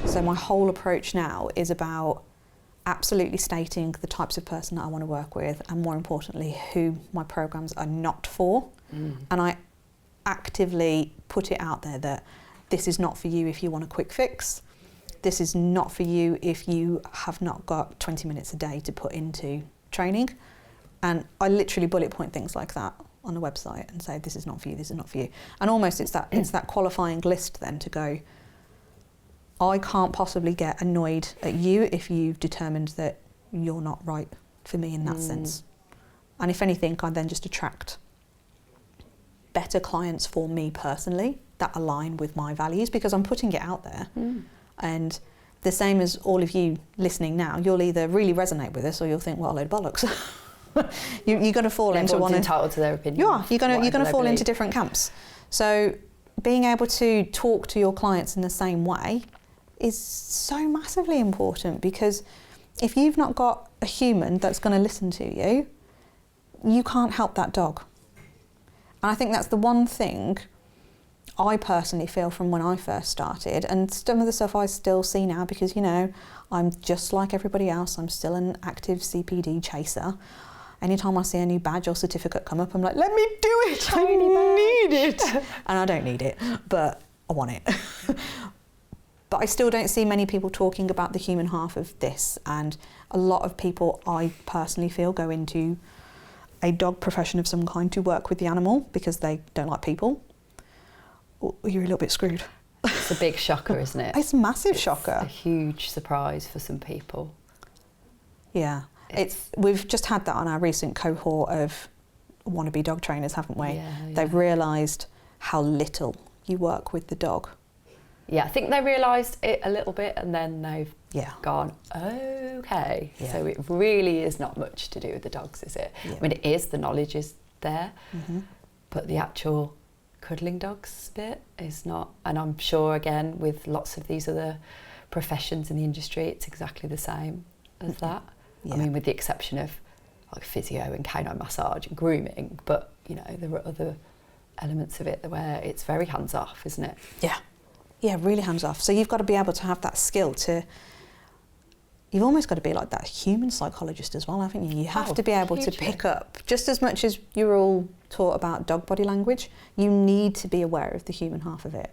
So my whole approach now is about absolutely stating the types of person that I want to work with, and more importantly, who my programs are not for. And I actively put it out there that this is not for you if you want a quick fix. This is not for you if you have not got 20 minutes a day to put into training. And I literally bullet point things like that on the website and say, this is not for you, this is not for you. And almost it's that qualifying list then to go, I can't possibly get annoyed at you if you've determined that you're not right for me in that sense. And if anything, I then just attract better clients for me personally that align with my values, because I'm putting it out there. And the same as all of you listening now, you'll either really resonate with this or you'll think, what a load of bollocks. You're going to fall into one. Everyone's entitled to their opinion. You are. You're going to fall into different camps. So being able to talk to your clients in the same way is so massively important, because if you've not got a human that's going to listen to you, you can't help that dog. And I think that's the one thing I personally feel from when I first started, and some of the stuff I still see now, because, you know, I'm just like everybody else. I'm still an active CPD chaser. Anytime I see a new badge or certificate come up, I'm like, let me do it. I need it. And I don't need it, but I want it. But I still don't see many people talking about the human half of this. And a lot of people, I personally feel, go into a dog profession of some kind to work with the animal because they don't like people. You're a little bit screwed. It's a big shocker, isn't it? It's a massive shocker. A huge surprise for some people. Yeah. We've just had that on our recent cohort of wannabe dog trainers, haven't we? Yeah. They've realised how little you work with the dog. Yeah, I think they realised it a little bit and then they've gone, okay. Yeah. So it really is not much to do with the dogs, is it? Yeah. I mean, it is, the knowledge is there, but the actual cuddling dogs bit is not. And I'm sure, again, with lots of these other professions in the industry, it's exactly the same as that. Yeah. I mean, with the exception of like physio and canine massage and grooming, but, you know, there are other elements of it where it's very hands-off, isn't it? Yeah. Yeah, really hands-off. So you've got to be able to have that skill you've almost got to be like that human psychologist as well, haven't you? You have to be able to pick up, just as much as you're all taught about dog body language, you need to be aware of the human half of it.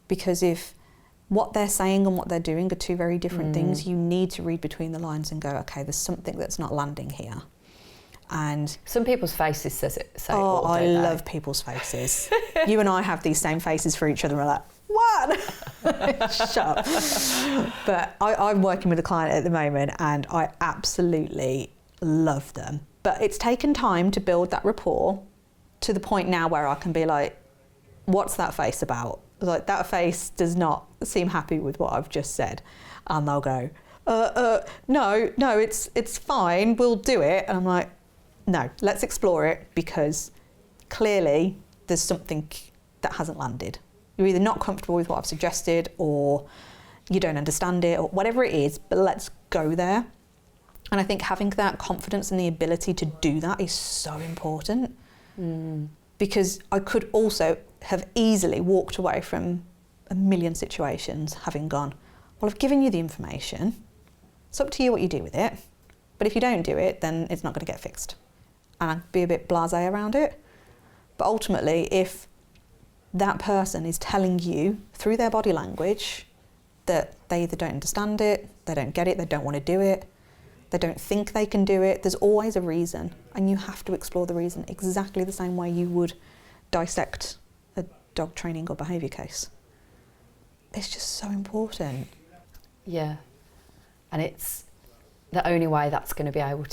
Because if what they're saying and what they're doing are two very different things, you need to read between the lines and go, okay, there's something that's not landing here. And some people's faces say it all, I don't love people's faces. You and I have these same faces for each other. We're like, what? Shut up. But I'm working with a client at the moment and I absolutely love them. But it's taken time to build that rapport to the point now where I can be like, what's that face about? Like, that face does not seem happy with what I've just said. And they'll go, no, it's fine, we'll do it. And I'm like, no, let's explore it, because clearly there's something that hasn't landed. You're either not comfortable with what I've suggested, or you don't understand it, or whatever it is, but let's go there. And I think having that confidence and the ability to do that is so important. Because I could also have easily walked away from a million situations having gone, well, I've given you the information, it's up to you what you do with it, but if you don't do it, then it's not going to get fixed. And I'd be a bit blasé around it. But ultimately, if that person is telling you through their body language that they either don't understand it, they don't get it, they don't want to do it, they don't think they can do it, there's always a reason, and you have to explore the reason exactly the same way you would dissect a dog training or behaviour case. It's just so important. Yeah, and it's the only way that's going to be able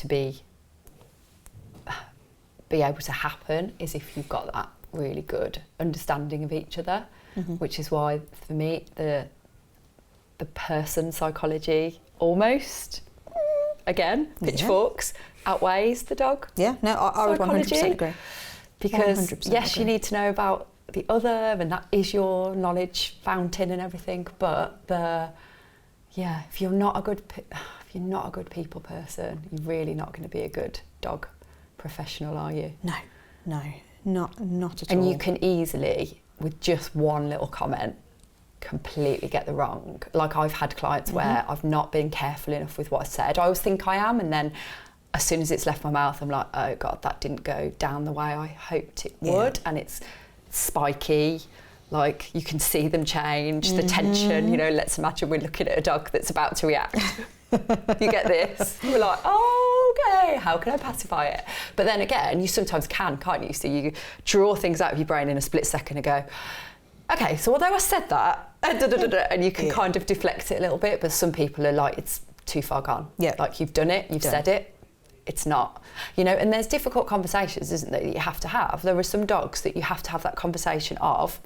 to happen is if you've got that really good understanding of each other, which is why for me the person psychology almost, again, pitchforks, outweighs the dog. Yeah, no, I would 100% agree. Because 100% yes, agree. you need to know about the other, and that is your knowledge fountain and everything, but if you're not a good people person, you're really not going to be a good dog professional, are you? No, not at all. And you can easily, with just one little comment, completely get the wrong. Like, I've had clients where I've not been careful enough with what I said. I always think I am, and then as soon as it's left my mouth, I'm like, oh God, that didn't go down the way I hoped it would. And it's spiky, like you can see them change, the tension, you know, let's imagine we're looking at a dog that's about to react. You get this, we're like, oh, okay, how can I pacify it? But then again, you sometimes can't you? So you draw things out of your brain in a split second and go, okay, so although I said that, and you can kind of deflect it a little bit, but some people are like, it's too far gone. Yeah. Like, you've done it, you've said it, it's not. You know, and there's difficult conversations, isn't there, that you have to have. There are some dogs that you have to have that conversation of.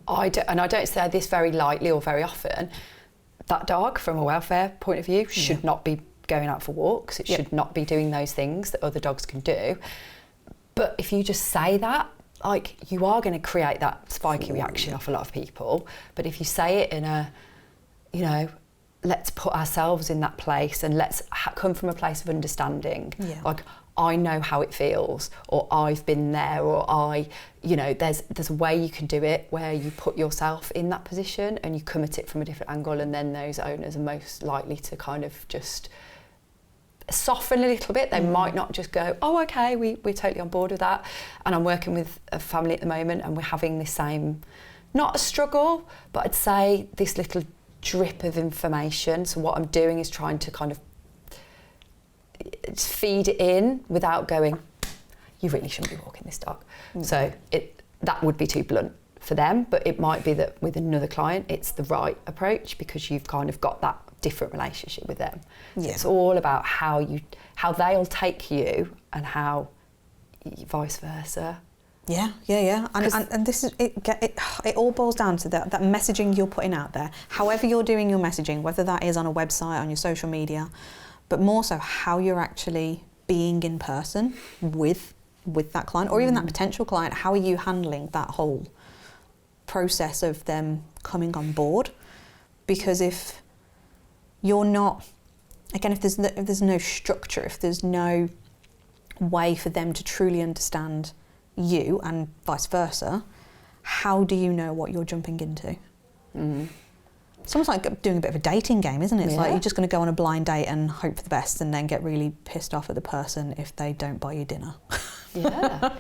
I don't say this very lightly or very often, that dog, from a welfare point of view, should not be going out for walks. It should not be doing those things that other dogs can do. But if you just say that, like, you are going to create that spiky reaction off a lot of people. But if you say it in a, you know, let's put ourselves in that place and let's come from a place of understanding. Yeah. Like, I know how it feels, or I've been there, or you know, there's a way you can do it where you put yourself in that position and you come at it from a different angle, and then those owners are most likely to kind of just soften a little bit. They might not just go, oh, okay, we're totally on board with that. And I'm working with a family at the moment, and we're having this same, not a struggle, but I'd say this little drip of information. So what I'm doing is trying to kind of feed it in without going, you really shouldn't be walking this dog. So that would be too blunt for them, but it might be that with another client it's the right approach because you've kind of got that different relationship with them. So it's all about how they'll take you and how vice versa. And this is it all boils down to that messaging you're putting out there, however you're doing your messaging, whether that is on a website, on your social media, but more so how you're actually being in person with that client, or even that potential client. How are you handling that whole process of them coming on board? Because if you're not, again, if there's no structure, if there's no way for them to truly understand you and vice versa, how do you know what you're jumping into? It's almost like doing a bit of a dating game, isn't it? It's like you're just going to go on a blind date and hope for the best, and then get really pissed off at the person if they don't buy you dinner. Yeah.